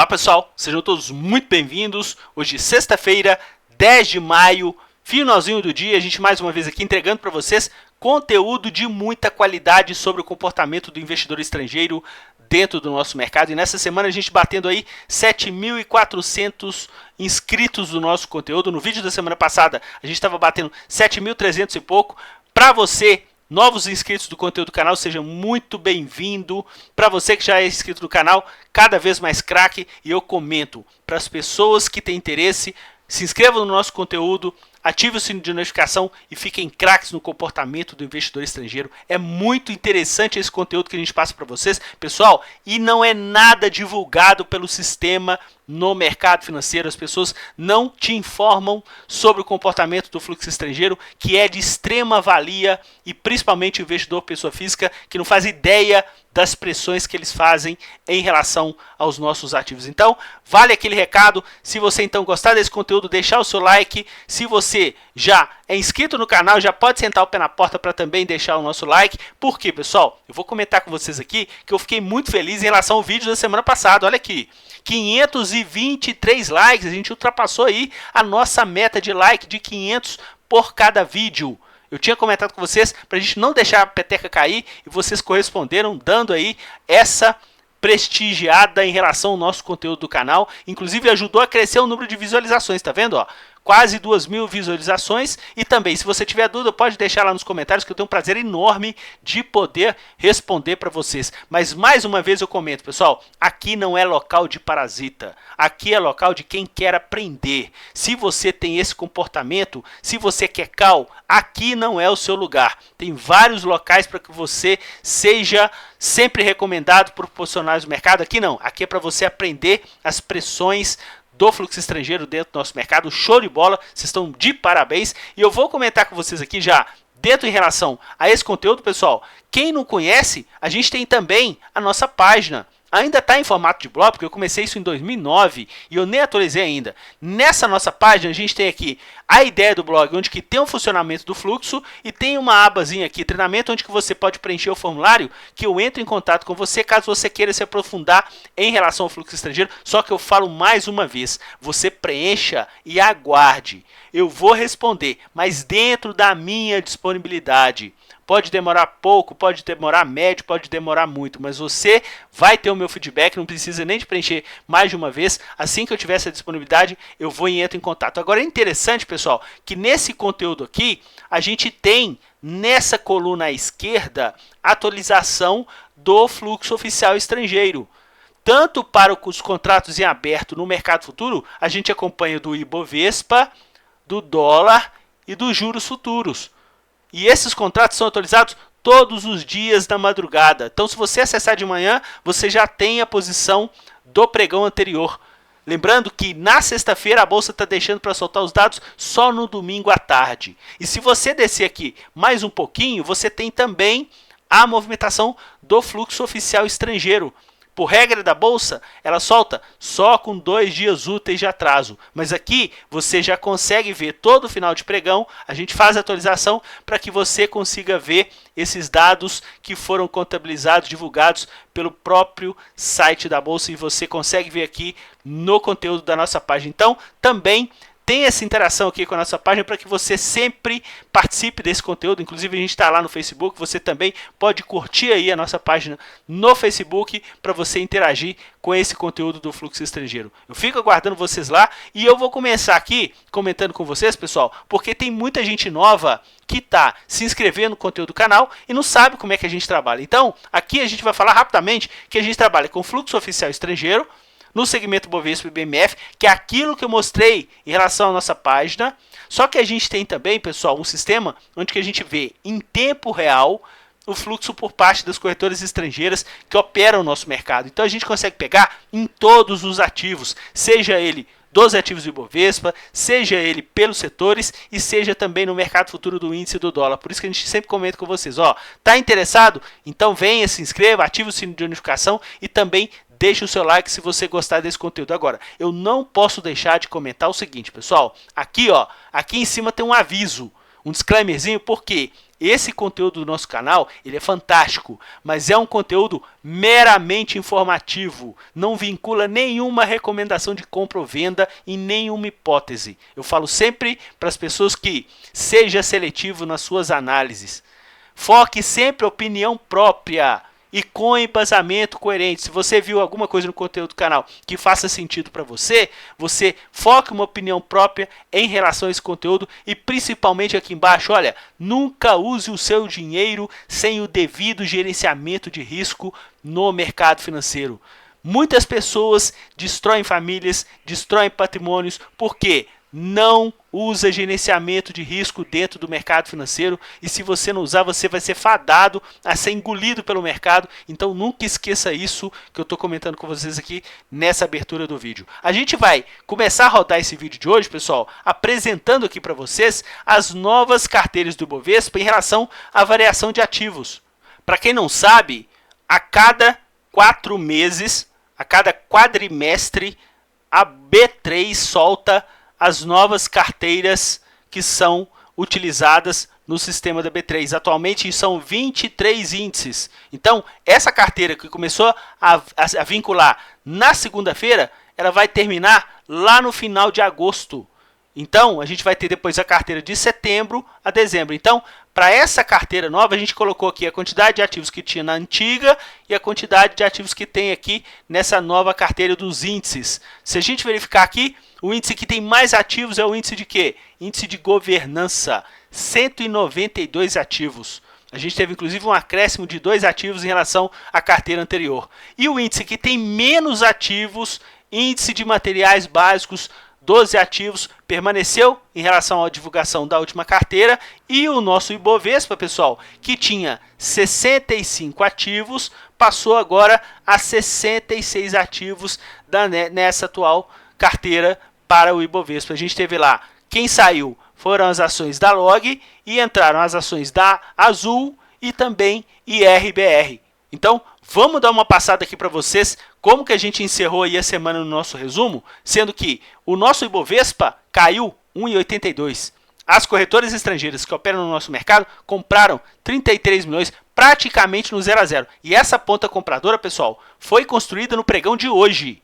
Olá pessoal, sejam todos muito bem-vindos. Hoje sexta-feira, 10 de maio, finalzinho do dia, a gente mais uma vez aqui entregando para vocês conteúdo de muita qualidade sobre o comportamento do investidor estrangeiro dentro do nosso mercado. E nessa semana a gente batendo aí 7.400 inscritos do nosso conteúdo. No vídeo da semana passada a gente estava batendo 7.300 e pouco. Para você, novos inscritos do conteúdo do canal, seja muito bem-vindo. Para você que já é inscrito do canal, cada vez mais craque. E eu comento para as pessoas que têm interesse, se inscrevam no nosso conteúdo, ative o sino de notificação e fiquem craques no comportamento do investidor estrangeiro. É muito interessante esse conteúdo que a gente passa para vocês, pessoal, e não é nada divulgado pelo sistema no mercado financeiro. As pessoas não te informam sobre o comportamento do fluxo estrangeiro, que é de extrema valia, e principalmente o investidor pessoa física, que não faz ideia das pressões que eles fazem em relação aos nossos ativos. Então, vale aquele recado. Se você então gostar desse conteúdo, deixar o seu like. Se você já é inscrito no canal, já pode sentar o pé na porta para também deixar o nosso like. Por quê, pessoal? Eu vou comentar com vocês aqui que eu fiquei muito feliz em relação ao vídeo da semana passada. Olha aqui, 523 likes, a gente ultrapassou aí a nossa meta de like de 500 por cada vídeo. Eu tinha comentado com vocês para a gente não deixar a peteca cair e vocês corresponderam dando aí essa prestigiada em relação ao nosso conteúdo do canal. Inclusive ajudou a crescer o número de visualizações, tá vendo? Ó, quase 2.000 visualizações. E também, se você tiver dúvida, pode deixar lá nos comentários que eu tenho um prazer enorme de poder responder para vocês. Mas mais uma vez eu comento, pessoal, aqui não é local de parasita. Aqui é local de quem quer aprender. Se você tem esse comportamento, se você quer cal, aqui não é o seu lugar. Tem vários locais para que você seja sempre recomendado por profissionais do mercado. Aqui não, aqui é para você aprender as pressões do fluxo estrangeiro dentro do nosso mercado. Show de bola, vocês estão de parabéns. E eu vou comentar com vocês aqui já, dentro em relação a esse conteúdo, pessoal. Quem não conhece, a gente tem também a nossa página. Ainda está em formato de blog, porque eu comecei isso em 2009 e eu nem atualizei ainda. Nessa nossa página a gente tem aqui a ideia do blog, onde que tem o funcionamento do fluxo e tem uma abazinha aqui, treinamento, onde que você pode preencher o formulário, que eu entro em contato com você caso você queira se aprofundar em relação ao fluxo estrangeiro. Só que eu falo mais uma vez, você preencha e aguarde. Eu vou responder, mas dentro da minha disponibilidade. Pode demorar pouco, pode demorar médio, pode demorar muito, mas você vai ter o meu feedback, não precisa nem de preencher mais de uma vez. Assim que eu tiver essa disponibilidade, eu vou e entro em contato. Agora é interessante, pessoal, que nesse conteúdo aqui, a gente tem nessa coluna à esquerda, atualização do fluxo oficial estrangeiro. Tanto para os contratos em aberto no mercado futuro, a gente acompanha do Ibovespa, do dólar e dos juros futuros. E esses contratos são atualizados todos os dias da madrugada. Então, se você acessar de manhã, você já tem a posição do pregão anterior. Lembrando que na sexta-feira a Bolsa está deixando para soltar os dados só no domingo à tarde. E se você descer aqui mais um pouquinho, você tem também a movimentação do fluxo oficial estrangeiro. Por regra da Bolsa, ela solta só com 2 dias úteis de atraso. Mas aqui você já consegue ver todo o final de pregão. A gente faz a atualização para que você consiga ver esses dados que foram contabilizados, divulgados pelo próprio site da Bolsa. E você consegue ver aqui no conteúdo da nossa página. Então, também tem essa interação aqui com a nossa página para que você sempre participe desse conteúdo. Inclusive a gente está lá no Facebook, você também pode curtir aí a nossa página no Facebook para você interagir com esse conteúdo do fluxo estrangeiro. Eu fico aguardando vocês lá e eu vou começar aqui comentando com vocês, pessoal, porque tem muita gente nova que está se inscrevendo no conteúdo do canal e não sabe como é que a gente trabalha. Então, aqui a gente vai falar rapidamente que a gente trabalha com fluxo oficial estrangeiro, no segmento Bovespa e BMF, que é aquilo que eu mostrei em relação à nossa página. Só que a gente tem também, pessoal, um sistema onde que a gente vê em tempo real o fluxo por parte das corretoras estrangeiras que operam o nosso mercado. Então a gente consegue pegar em todos os ativos, seja ele dos ativos do Ibovespa, seja ele pelos setores e seja também no mercado futuro do índice do dólar. Por isso que a gente sempre comenta com vocês, ó, tá interessado? Então venha, se inscreva, ative o sino de notificação e também deixe o seu like se você gostar desse conteúdo. Agora, eu não posso deixar de comentar o seguinte, pessoal. Aqui, ó, aqui em cima tem um aviso, um disclaimerzinho, porque esse conteúdo do nosso canal, ele é fantástico, mas é um conteúdo meramente informativo, não vincula nenhuma recomendação de compra ou venda em nenhuma hipótese. Eu falo sempre para as pessoas que seja seletivo nas suas análises. Foque sempre a opinião própria e com embasamento coerente. Se você viu alguma coisa no conteúdo do canal que faça sentido para você, você foque uma opinião própria em relação a esse conteúdo e principalmente aqui embaixo, olha, nunca use o seu dinheiro sem o devido gerenciamento de risco no mercado financeiro. Muitas pessoas destroem famílias, destroem patrimônios, porque não usa gerenciamento de risco dentro do mercado financeiro, e se você não usar, você vai ser fadado a ser engolido pelo mercado. Então nunca esqueça isso que eu estou comentando com vocês aqui nessa abertura do vídeo. A gente vai começar a rodar esse vídeo de hoje, pessoal, apresentando aqui para vocês as novas carteiras do Ibovespa em relação à variação de ativos. Para quem não sabe, a cada 4 meses, a cada quadrimestre, a B3 solta as novas carteiras que são utilizadas no sistema da B3. Atualmente são 23 índices. Então, essa carteira que começou a vincular na segunda-feira, ela vai terminar lá no final de agosto. Então, a gente vai ter depois a carteira de setembro a dezembro. Então, para essa carteira nova, a gente colocou aqui a quantidade de ativos que tinha na antiga e a quantidade de ativos que tem aqui nessa nova carteira dos índices. Se a gente verificar aqui, o índice que tem mais ativos é o índice de quê? Índice de governança, 192 ativos. A gente teve inclusive um acréscimo de 2 ativos em relação à carteira anterior. E o índice que tem menos ativos, índice de materiais básicos, 12 ativos, permaneceu em relação à divulgação da última carteira. E o nosso Ibovespa, pessoal, que tinha 65 ativos, passou agora a 66 ativos nessa atual carteira para o Ibovespa. A gente teve lá, quem saiu foram as ações da Log e entraram as ações da Azul e também IRBR. Então, vamos dar uma passada aqui para vocês como que a gente encerrou aí a semana no nosso resumo, sendo que o nosso Ibovespa caiu 1,82. As corretoras estrangeiras que operam no nosso mercado compraram 33 milhões, praticamente no 0 a 0. E essa ponta compradora, pessoal, foi construída no pregão de hoje.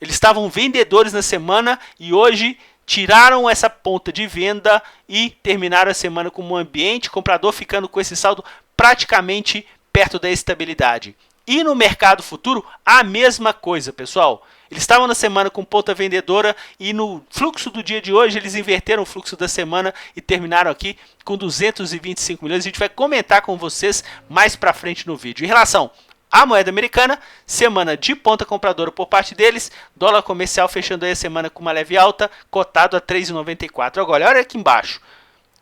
Eles estavam vendedores na semana e hoje tiraram essa ponta de venda e terminaram a semana com um ambiente comprador ficando com esse saldo praticamente perto da estabilidade. E no mercado futuro, a mesma coisa, pessoal. Eles estavam na semana com ponta vendedora e no fluxo do dia de hoje eles inverteram o fluxo da semana e terminaram aqui com 225 milhões. A gente vai comentar com vocês mais para frente no vídeo. Em relação à moeda americana, semana de ponta compradora por parte deles, dólar comercial fechando aí a semana com uma leve alta, cotado a 3,94. Agora, olha aqui embaixo.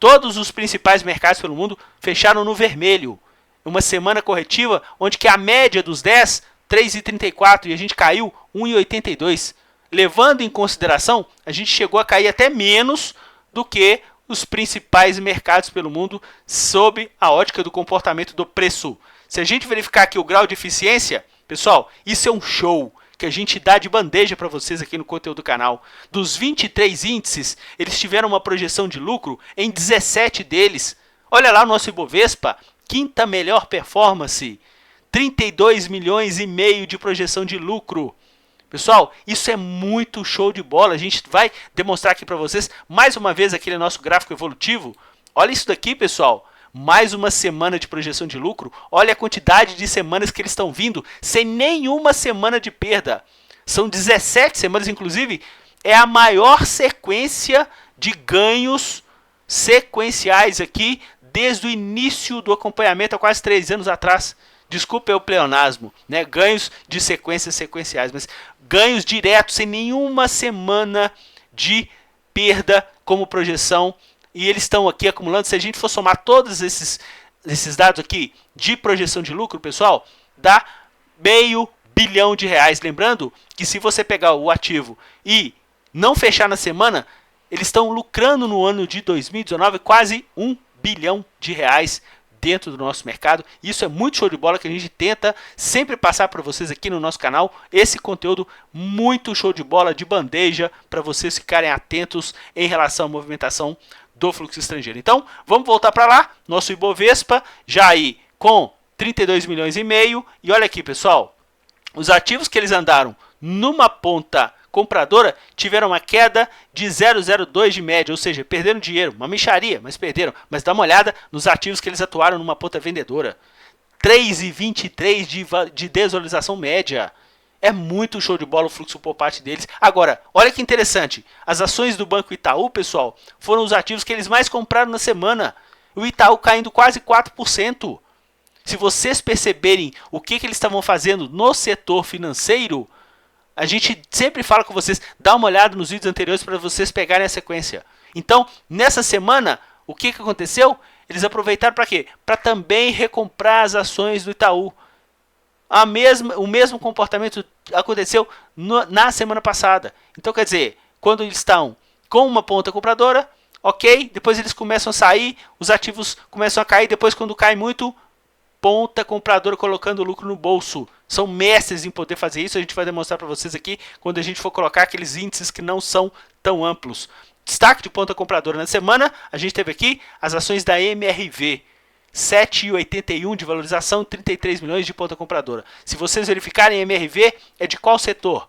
Todos os principais mercados pelo mundo fecharam no vermelho. Uma semana corretiva onde que a média dos 10, 3,34 e a gente caiu 1,82. Levando em consideração, a gente chegou a cair até menos do que os principais mercados pelo mundo sob a ótica do comportamento do preço. Se a gente verificar aqui o grau de eficiência, pessoal, isso é um show que a gente dá de bandeja para vocês aqui no conteúdo do canal. Dos 23 índices, eles tiveram uma projeção de lucro em 17 deles. Olha lá o nosso Ibovespa, quinta melhor performance, 32 milhões e meio de projeção de lucro. Pessoal, isso é muito show de bola. A gente vai demonstrar aqui para vocês mais uma vez aquele nosso gráfico evolutivo. Olha isso daqui, pessoal. Mais uma semana de projeção de lucro. Olha a quantidade de semanas que eles estão vindo sem nenhuma semana de perda. São 17 semanas, inclusive, é a maior sequência de ganhos sequenciais aqui desde o início do acompanhamento há quase 3 anos atrás. Desculpa o pleonasmo, né? Ganhos de sequências sequenciais, mas ganhos diretos sem nenhuma semana de perda como projeção. E eles estão aqui acumulando. Se a gente for somar todos esses dados aqui de projeção de lucro, pessoal, dá R$500 bilhão. Lembrando que se você pegar o ativo e não fechar na semana, eles estão lucrando no ano de 2019 quase R$1 bilhão dentro do nosso mercado. Isso é muito show de bola que a gente tenta sempre passar para vocês aqui no nosso canal. Esse conteúdo muito show de bola de bandeja para vocês ficarem atentos em relação à movimentação do fluxo estrangeiro. Então, vamos voltar para lá, nosso Ibovespa já aí com 32 milhões e meio, e olha aqui, pessoal, os ativos que eles andaram numa ponta compradora tiveram uma queda de 0,02 de média, ou seja, perderam dinheiro, uma mixaria, mas perderam. Mas dá uma olhada nos ativos que eles atuaram numa ponta vendedora. 3,23 de desvalorização média. É muito show de bola o fluxo por parte deles. Agora, olha que interessante. As ações do Banco Itaú, pessoal, foram os ativos que eles mais compraram na semana. O Itaú caindo quase 4%. Se vocês perceberem o que eles estavam fazendo no setor financeiro, a gente sempre fala com vocês, dá uma olhada nos vídeos anteriores para vocês pegarem a sequência. Então, nessa semana, o que aconteceu? Eles aproveitaram para quê? Para também recomprar as ações do Itaú. O mesmo comportamento aconteceu na semana passada. Então, quer dizer, quando eles estão com uma ponta compradora, ok, depois eles começam a sair, os ativos começam a cair, depois quando cai muito, ponta compradora colocando lucro no bolso. São mestres em poder fazer isso, a gente vai demonstrar para vocês aqui quando a gente for colocar aqueles índices que não são tão amplos. Destaque de ponta compradora na semana, a gente teve aqui as ações da MRV. 7,81 de valorização, 33 milhões de ponta compradora. Se vocês verificarem, MRV é de qual setor?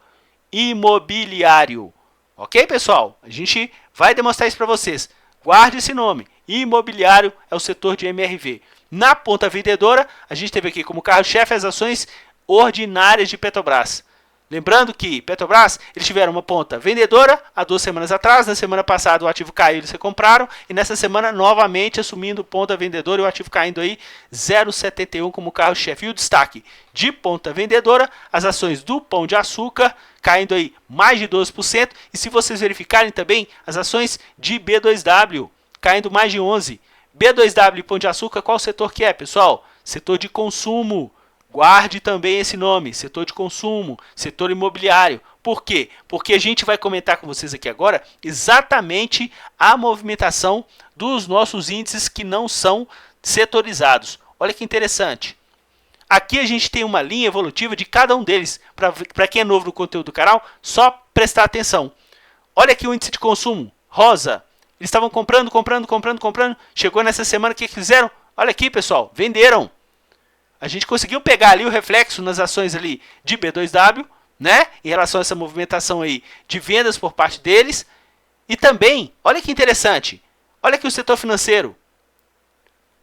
Imobiliário. Ok, pessoal? A gente vai demonstrar isso para vocês. Guarde esse nome. Imobiliário é o setor de MRV. Na ponta vendedora, a gente teve aqui como carro-chefe as ações ordinárias de Petrobras. Lembrando que Petrobras, eles tiveram uma ponta vendedora há 2 semanas atrás, na semana passada o ativo caiu, eles recompraram, e nessa semana novamente assumindo ponta vendedora e o ativo caindo aí 0,71 como carro-chefe. E o destaque de ponta vendedora, as ações do Pão de Açúcar caindo aí mais de 12%, e se vocês verificarem também as ações de B2W caindo mais de 11%. B2W e Pão de Açúcar, qual setor que é, pessoal? Setor de consumo. Guarde também esse nome, setor de consumo, setor imobiliário. Por quê? Porque a gente vai comentar com vocês aqui agora exatamente a movimentação dos nossos índices que não são setorizados. Olha que interessante. Aqui a gente tem uma linha evolutiva de cada um deles. Para quem é novo no conteúdo do canal, só prestar atenção. Olha aqui o índice de consumo, rosa. Eles estavam comprando. Chegou nessa semana, o que fizeram? Olha aqui, pessoal, venderam. A gente conseguiu pegar ali o reflexo nas ações ali de B2W, né? Em relação a essa movimentação aí de vendas por parte deles. E também, olha que interessante. Olha aqui o setor financeiro.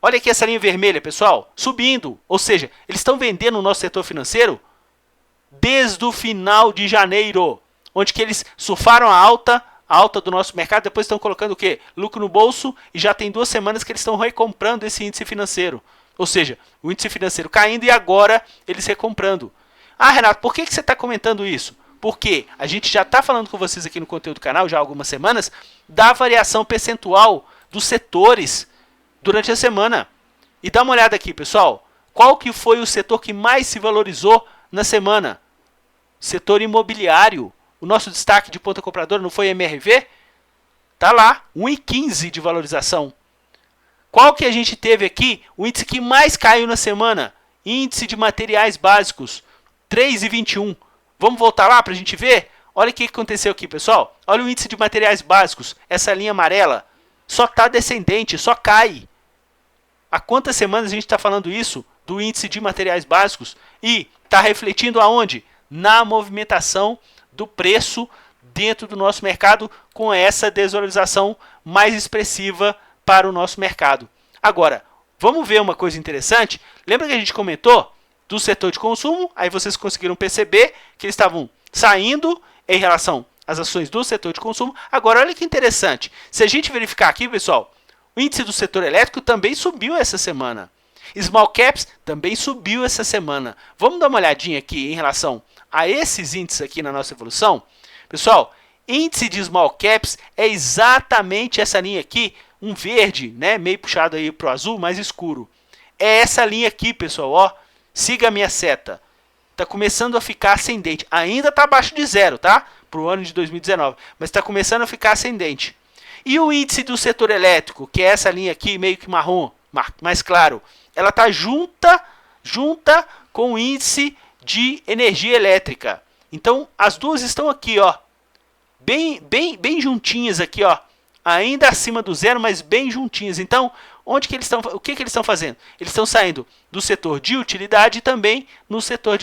Olha aqui essa linha vermelha, pessoal, subindo. Ou seja, eles estão vendendo o nosso setor financeiro desde o final de janeiro, onde que eles surfaram a alta do nosso mercado, depois estão colocando o quê? Lucro no bolso, e já tem 2 semanas que eles estão recomprando esse índice financeiro. Ou seja, o índice financeiro caindo e agora eles recomprando. Ah, Renato, por que você está comentando isso? Porque a gente já está falando com vocês aqui no conteúdo do canal já há algumas semanas da variação percentual dos setores durante a semana. E dá uma olhada aqui, pessoal. Qual que foi o setor que mais se valorizou na semana? Setor imobiliário. O nosso destaque de ponta compradora não foi MRV? Tá lá, 1,15 de valorização. Qual que a gente teve aqui? O índice que mais caiu na semana? Índice de materiais básicos, 3,21. Vamos voltar lá para a gente ver? Olha o que aconteceu aqui, pessoal. Olha o índice de materiais básicos, essa linha amarela. Só está descendente, só cai. Há quantas semanas a gente está falando isso? Do índice de materiais básicos? E está refletindo aonde? Na movimentação do preço dentro do nosso mercado, com essa desvalorização mais expressiva para o nosso mercado. Agora, vamos ver uma coisa interessante. Lembra que a gente comentou do setor de consumo? Aí vocês conseguiram perceber que eles estavam saindo em relação às ações do setor de consumo. Agora, olha que interessante. Se a gente verificar aqui, pessoal, o índice do setor elétrico também subiu essa semana. Small Caps também subiu essa semana. Vamos dar uma olhadinha aqui em relação a esses índices aqui na nossa evolução. Pessoal, índice de Small Caps é exatamente essa linha aqui, um verde, né, meio puxado aí para o azul, mais escuro. É essa linha aqui, pessoal, ó. Siga a minha seta. Está começando a ficar ascendente. Ainda está abaixo de 0, tá? Para o ano de 2019. Mas está começando a ficar ascendente. E o índice do setor elétrico, que é essa linha aqui, meio que marrom, mais claro. Ela está junta com o índice de energia elétrica. Então, as duas estão aqui, ó. Bem juntinhas aqui, ó. ainda acima do zero, mas bem juntinhas. Então, onde que eles estão? O que que eles estão fazendo? Eles estão saindo do setor de utilidade e também no setor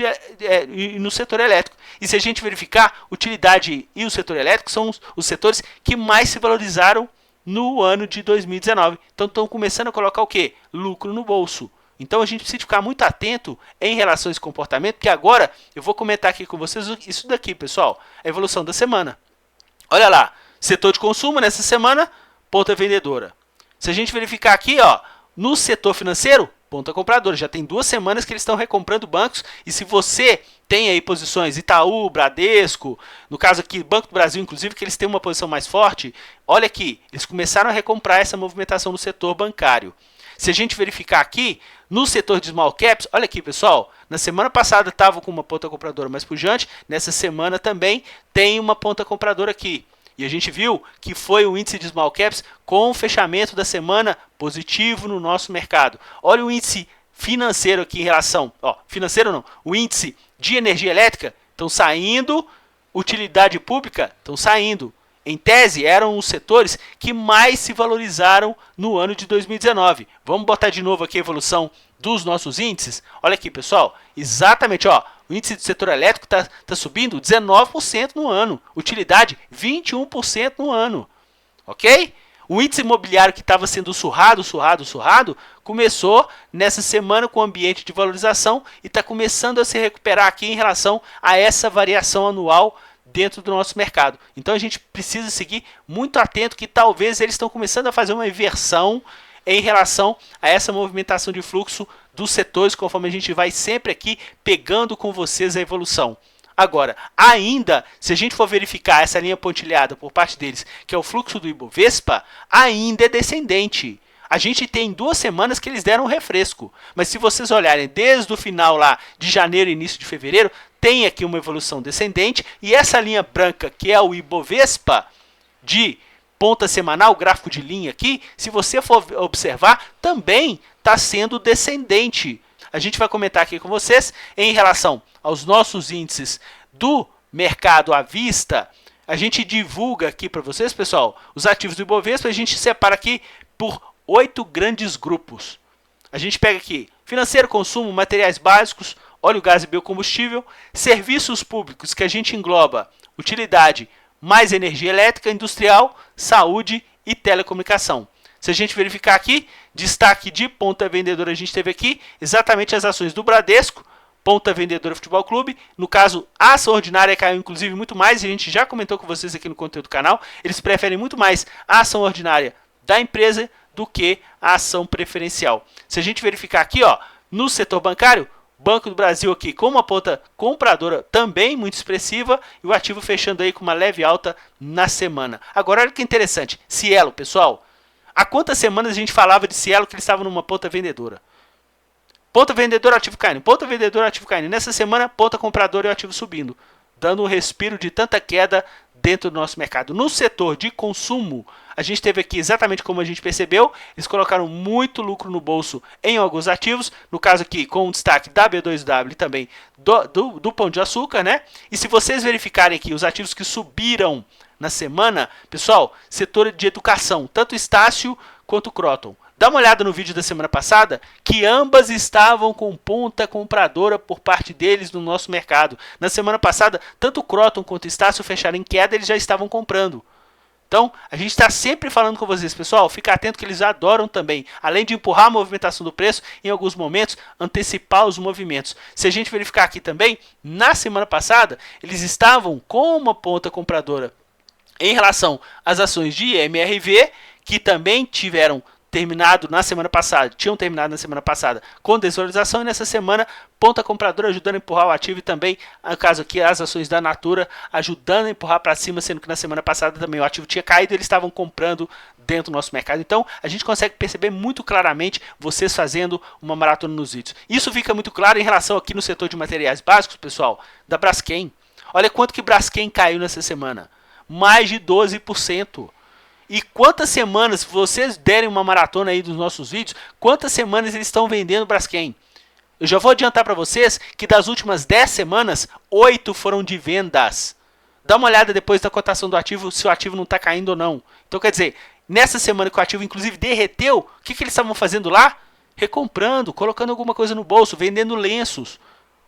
no setor elétrico. E se a gente verificar, utilidade e o setor elétrico são os setores que mais se valorizaram no ano de 2019. Então, estão começando a colocar o quê? Lucro no bolso. Então, a gente precisa ficar muito atento em relação a esse comportamento, porque agora eu vou comentar aqui com vocês isso daqui, pessoal. A evolução da semana. Olha lá, setor de consumo nessa semana, ponta vendedora. Se a gente verificar aqui, ó, no setor financeiro, ponta compradora. Já tem 2 semanas que eles estão recomprando bancos. E se você tem aí posições Itaú, Bradesco, no caso aqui Banco do Brasil, inclusive, que eles têm uma posição mais forte, olha aqui, eles começaram a recomprar essa movimentação no setor bancário. Se a gente verificar aqui, no setor de small caps, olha aqui, pessoal, na semana passada estava com uma ponta compradora mais pujante, nessa semana também tem uma ponta compradora aqui. E a gente viu que foi o índice de small caps com o fechamento da semana positivo no nosso mercado. Olha o índice financeiro aqui em relação, financeiro não, o índice de energia elétrica, estão saindo, utilidade pública, estão saindo. Em tese, eram os setores que mais se valorizaram no ano de 2019. Vamos botar de novo aqui a evolução dos nossos índices. Olha aqui, pessoal, exatamente, ó, o índice do setor elétrico está subindo 19% no ano, utilidade 21% no ano, ok? O índice imobiliário que estava sendo surrado, começou nessa semana com o ambiente de valorização e está começando a se recuperar aqui em relação a essa variação anual dentro do nosso mercado. Então a gente precisa seguir muito atento que talvez eles estão começando a fazer uma inversão em relação a essa movimentação de fluxo dos setores, conforme a gente vai sempre aqui pegando com vocês a evolução. Agora, ainda, se a gente for verificar essa linha pontilhada por parte deles, que é o fluxo do Ibovespa, ainda é descendente. A gente tem 2 semanas que eles deram um refresco, mas se vocês olharem desde o final lá de janeiro e início de fevereiro, tem aqui uma evolução descendente e essa linha branca, que é o Ibovespa de ponta semanal, gráfico de linha aqui, se você for observar, também está sendo descendente. A gente vai comentar aqui com vocês em relação aos nossos índices do mercado à vista. A gente divulga aqui para vocês, pessoal, os ativos do Ibovespa, a gente separa aqui por 8 grandes grupos. A gente pega aqui financeiro, consumo, materiais básicos, óleo, gás e biocombustível, serviços públicos, que a gente engloba utilidade, mais energia elétrica, industrial, saúde e telecomunicação. Se a gente verificar aqui, destaque de ponta vendedora, a gente teve aqui exatamente as ações do Bradesco, ponta vendedora Futebol Clube. No caso, a ação ordinária caiu inclusive muito mais, e a gente já comentou com vocês aqui no conteúdo do canal, eles preferem muito mais a ação ordinária da empresa do que a ação preferencial. Se a gente verificar aqui, ó, no setor bancário, Banco do Brasil aqui com uma ponta compradora também muito expressiva e o ativo fechando aí com uma leve alta na semana. Agora, olha que interessante, Cielo, pessoal, há quantas semanas a gente falava de Cielo que ele estava numa ponta vendedora? Ponta vendedora, ativo caindo, ponta vendedora, ativo caindo. Nessa semana, ponta compradora e o ativo subindo, dando um respiro de tanta queda dentro do nosso mercado. No setor de consumo, a gente teve aqui exatamente como a gente percebeu, eles colocaram muito lucro no bolso em alguns ativos, no caso aqui com o destaque da B2W e também do Pão de Açúcar, né? E se vocês verificarem aqui os ativos que subiram na semana, pessoal, setor de educação, tanto Estácio quanto Croton. Dá uma olhada no vídeo da semana passada, que ambas estavam com ponta compradora por parte deles no nosso mercado. Na semana passada, tanto Croton quanto Estácio fecharam em queda, eles já estavam comprando. Então, a gente está sempre falando com vocês, pessoal, fica atento que eles adoram também, além de empurrar a movimentação do preço, em alguns momentos, antecipar os movimentos. Se a gente verificar aqui também, na semana passada, eles estavam com uma ponta compradora em relação às ações de MRV, que também tinham terminado na semana passada com desvalorização, e nessa semana ponta compradora ajudando a empurrar o ativo, e também, no caso aqui, as ações da Natura ajudando a empurrar para cima, sendo que na semana passada também o ativo tinha caído e eles estavam comprando dentro do nosso mercado. Então a gente consegue perceber muito claramente vocês fazendo uma maratona nos vídeos. Isso fica muito claro em relação aqui no setor de materiais básicos, pessoal, da Braskem. Olha quanto que Braskem caiu nessa semana, mais de 12%. E quantas semanas, se vocês derem uma maratona aí dos nossos vídeos, quantas semanas eles estão vendendo Braskem? Eu já vou adiantar para vocês que das últimas 10 semanas, 8 foram de vendas. Dá uma olhada depois da cotação do ativo, se o ativo não está caindo ou não. Então, quer dizer, Nessa semana que o ativo inclusive derreteu, o que eles estavam fazendo lá? Recomprando, colocando alguma coisa no bolso, vendendo lenços.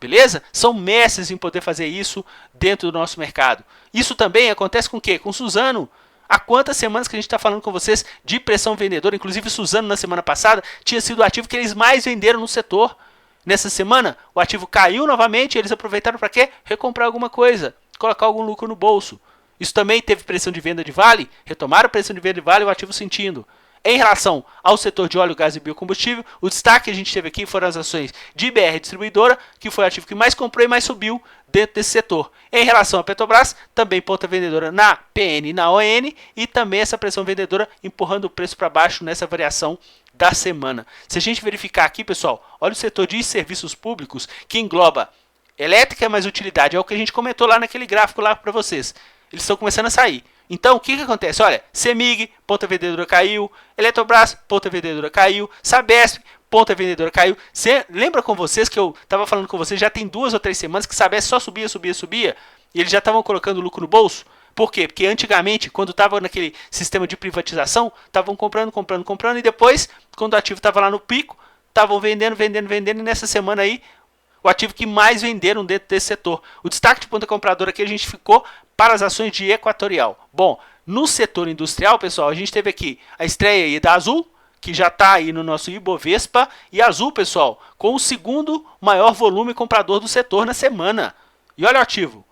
Beleza? São mestres em poder fazer isso dentro do nosso mercado. Isso também acontece com o quê? Com Suzano. Há quantas semanas que a gente está falando com vocês de pressão vendedora? Inclusive Suzano na semana passada tinha sido o ativo que eles mais venderam no setor. Nessa semana o ativo caiu novamente e eles aproveitaram para quê? Recomprar alguma coisa, colocar algum lucro no bolso. Isso também teve pressão de venda de Vale, retomaram a pressão de venda de Vale e o ativo sentindo. Em relação ao setor de óleo, gás e biocombustível, o destaque que a gente teve aqui foram as ações de BR Distribuidora, que foi o ativo que mais comprou e mais subiu dentro desse setor. Em relação à Petrobras, também ponta vendedora na PN e na ON, e também essa pressão vendedora empurrando o preço para baixo nessa variação da semana. Se a gente verificar aqui, pessoal, olha o setor de serviços públicos, que engloba elétrica mais utilidade, é o que a gente comentou lá naquele gráfico lá para vocês. Eles estão começando a sair. Então, o que acontece? Olha, CEMIG, ponta vendedora caiu, Eletrobras, ponta vendedora caiu, Sabesp, ponta vendedora caiu. Lembra com vocês que eu estava falando com vocês, já tem 2 ou 3 semanas que Sabesp só subia, e eles já estavam colocando lucro no bolso? Por quê? Porque antigamente, quando estava naquele sistema de privatização, estavam comprando, e depois, quando o ativo estava lá no pico, estavam vendendo, e nessa semana aí, o ativo que mais venderam dentro desse setor. O destaque de ponta compradora aqui a gente ficou para as ações de Equatorial. Bom, no setor industrial, pessoal, a gente teve aqui a estreia aí da Azul, que já está aí no nosso Ibovespa, e a Azul, pessoal, com o segundo maior volume comprador do setor na semana. E olha o ativo.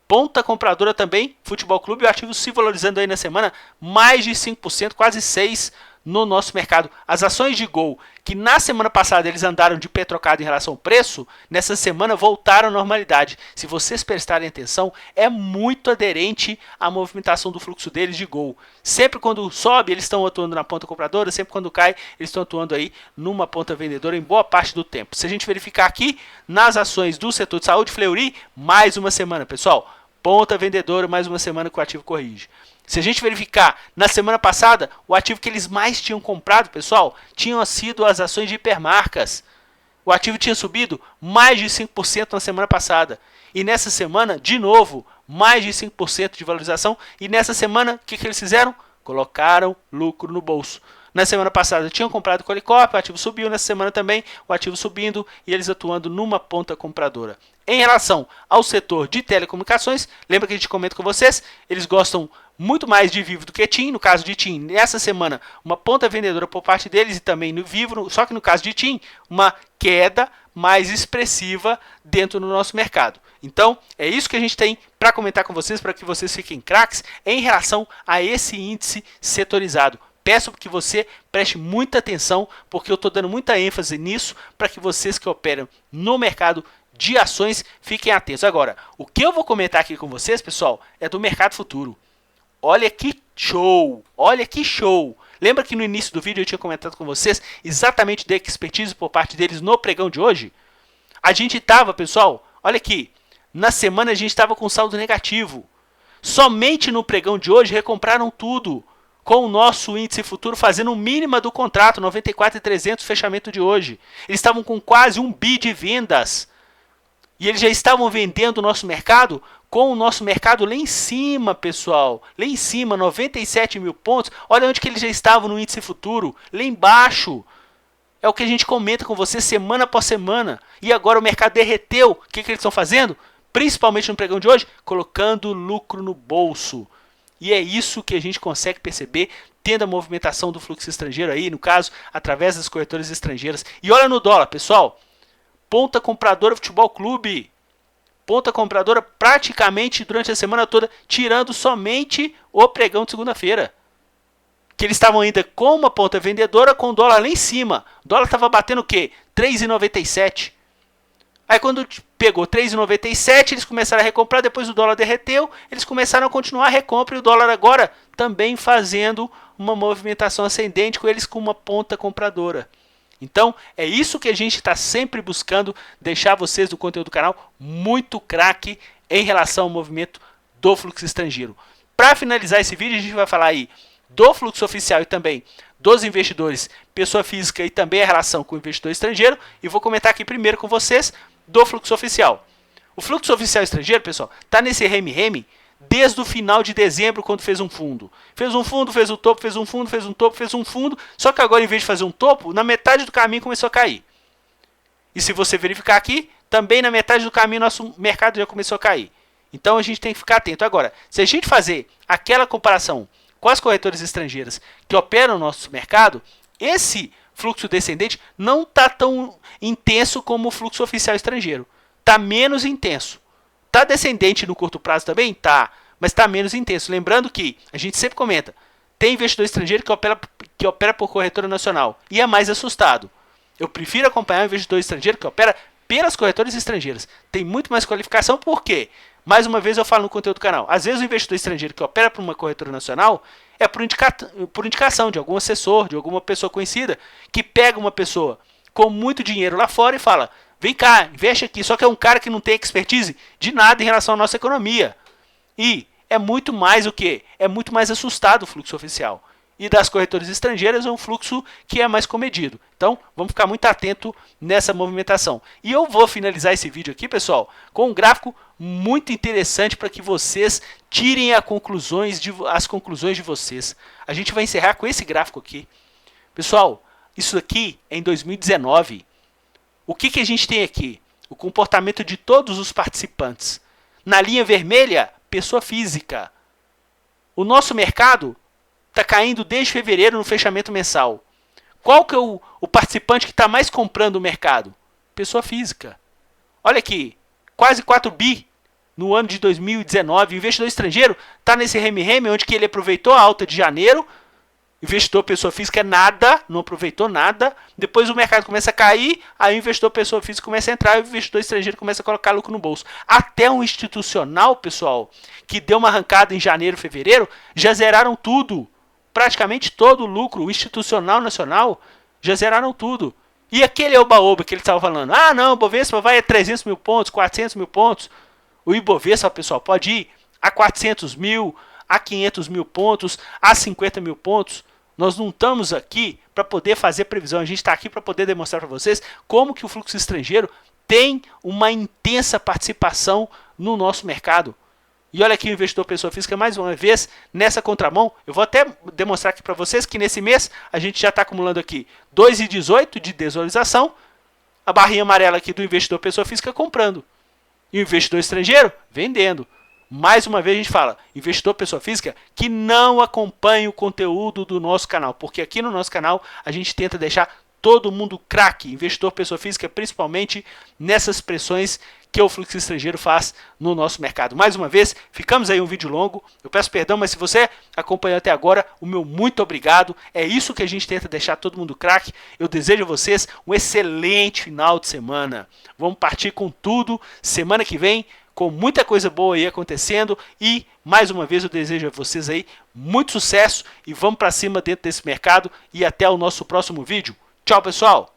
Ponta compradora também, Futebol Clube, o ativo se valorizando aí na semana, mais de 5%, quase 6% no nosso mercado. As ações de Gol, que na semana passada eles andaram de pé trocado em relação ao preço, nessa semana voltaram à normalidade. Se vocês prestarem atenção, é muito aderente à movimentação do fluxo deles de Gol. Sempre quando sobe, eles estão atuando na ponta compradora, sempre quando cai, eles estão atuando aí numa ponta vendedora em boa parte do tempo. Se a gente verificar aqui, nas ações do setor de saúde, Fleury, mais uma semana, pessoal. Ponta vendedora, mais uma semana que o ativo corrige. Se a gente verificar, na semana passada, o ativo que eles mais tinham comprado, pessoal, tinham sido as ações de hipermarcas. O ativo tinha subido mais de 5% na semana passada. E nessa semana, de novo, mais de 5% de valorização. E nessa semana, o que eles fizeram? Colocaram lucro no bolso. Na semana passada tinham comprado Qualicorp, o ativo subiu. Nessa semana também, o ativo subindo e eles atuando numa ponta compradora. Em relação ao setor de telecomunicações, lembra que a gente comenta com vocês? Eles gostam muito mais de Vivo do que TIM. No caso de TIM, nessa semana, uma ponta vendedora por parte deles e também no Vivo, só que no caso de TIM, uma queda mais expressiva dentro do nosso mercado. Então, é isso que a gente tem para comentar com vocês, para que vocês fiquem craques em relação a esse índice setorizado. Peço que você preste muita atenção, porque eu estou dando muita ênfase nisso, para que vocês que operam no mercado de ações fiquem atentos. Agora, o que eu vou comentar aqui com vocês, pessoal, é do mercado futuro. Olha que show! Olha que show! Lembra que no início do vídeo eu tinha comentado com vocês exatamente da expertise por parte deles no pregão de hoje? A gente estava, pessoal, olha aqui, na semana a gente estava com saldo negativo. Somente no pregão de hoje recompraram tudo, com o nosso índice futuro fazendo o mínimo do contrato, 94.300 fechamento de hoje. Eles estavam com quase 1 bi de vendas. E eles já estavam vendendo o nosso mercado com o nosso mercado lá em cima, pessoal. Lá em cima, 97 mil pontos. Olha onde que eles já estavam no índice futuro. Lá embaixo. É o que a gente comenta com você semana após semana. E agora o mercado derreteu. O que eles estão fazendo? Principalmente no pregão de hoje, colocando lucro no bolso. E é isso que a gente consegue perceber tendo a movimentação do fluxo estrangeiro aí, no caso, através das corretoras estrangeiras. E olha no dólar, pessoal. Ponta compradora Futebol Clube. Ponta compradora praticamente durante a semana toda, tirando somente o pregão de segunda-feira. Que eles estavam ainda com uma ponta vendedora com o dólar lá em cima. O dólar estava batendo o quê? 3,97. Aí quando pegou 3,97, eles começaram a recomprar, depois o dólar derreteu, eles começaram a continuar a recompra e o dólar agora também fazendo uma movimentação ascendente com eles com uma ponta compradora. Então, é isso que a gente está sempre buscando, deixar vocês do conteúdo do canal muito craque em relação ao movimento do fluxo estrangeiro. Para finalizar esse vídeo, a gente vai falar aí do fluxo oficial e também dos investidores, pessoa física e também a relação com o investidor estrangeiro. E vou comentar aqui primeiro com vocês do fluxo oficial. O fluxo oficial estrangeiro, pessoal, está nesse reme-reme desde o final de dezembro, quando fez um fundo. Fez um fundo, fez um topo, fez um fundo, fez um topo, fez um fundo. Só que agora, em vez de fazer um topo, na metade do caminho começou a cair. E se você verificar aqui, também na metade do caminho nosso mercado já começou a cair. Então a gente tem que ficar atento. Agora, se a gente fazer aquela comparação com as corretoras estrangeiras que operam no nosso mercado, esse fluxo descendente não está tão intenso como o fluxo oficial estrangeiro. Está menos intenso. Está descendente no curto prazo também? Tá, mas está menos intenso. Lembrando que, a gente sempre comenta, tem investidor estrangeiro que opera por corretora nacional e é mais assustado. Eu prefiro acompanhar um investidor estrangeiro que opera pelas corretoras estrangeiras. Tem muito mais qualificação, por quê? Mais uma vez eu falo no conteúdo do canal. Às vezes o investidor estrangeiro que opera por uma corretora nacional é por indicação de algum assessor, de alguma pessoa conhecida, que pega uma pessoa com muito dinheiro lá fora e fala: vem cá, investe aqui. Só que é um cara que não tem expertise de nada em relação à nossa economia. E é muito mais o quê? É muito mais assustado o fluxo oficial. E das corretoras estrangeiras é um fluxo que é mais comedido. Então, vamos ficar muito atento nessa movimentação. E eu vou finalizar esse vídeo aqui, pessoal, com um gráfico muito interessante para que vocês tirem as conclusões de vocês. A gente vai encerrar com esse gráfico aqui. Pessoal, isso aqui é em 2019. O que a gente tem aqui? O comportamento de todos os participantes. Na linha vermelha, pessoa física. O nosso mercado está caindo desde fevereiro no fechamento mensal. Qual que é o participante que está mais comprando o mercado? Pessoa física. Olha aqui, quase 4 bi no ano de 2019. O investidor estrangeiro está nesse reme-reme, onde que ele aproveitou a alta de janeiro. Investidor pessoa física nada, não aproveitou nada. Depois o mercado começa a cair, aí o investidor pessoa física começa a entrar e o investidor estrangeiro começa a colocar lucro no bolso. Até um institucional, pessoal, que deu uma arrancada em janeiro, fevereiro, já zeraram tudo. Praticamente todo o lucro institucional nacional já zeraram tudo. E aquele oba-oba que ele estava falando, ah não, o Bovespa vai a 300 mil pontos, 400 mil pontos. O Ibovespa, pessoal, pode ir a 400 mil, a 500 mil pontos, a 50 mil pontos. Nós não estamos aqui para poder fazer previsão, a gente está aqui para poder demonstrar para vocês como que o fluxo estrangeiro tem uma intensa participação no nosso mercado. E olha aqui o investidor pessoa física, mais uma vez, nessa contramão. Eu vou até demonstrar aqui para vocês que nesse mês a gente já está acumulando aqui 2,18 de desvalorização. A barrinha amarela aqui do investidor pessoa física comprando. E o investidor estrangeiro vendendo. Mais uma vez a gente fala, investidor pessoa física que não acompanha o conteúdo do nosso canal. Porque aqui no nosso canal a gente tenta deixar todo mundo craque. Investidor pessoa física, principalmente nessas pressões que o fluxo estrangeiro faz no nosso mercado. Mais uma vez, ficamos aí um vídeo longo. Eu peço perdão, mas se você acompanhou até agora, o meu muito obrigado. É isso que a gente tenta deixar todo mundo craque. Eu desejo a vocês um excelente final de semana. Vamos partir com tudo semana que vem, com muita coisa boa aí acontecendo. E, mais uma vez, eu desejo a vocês aí muito sucesso. E vamos para cima dentro desse mercado. E até o nosso próximo vídeo. Tchau, pessoal!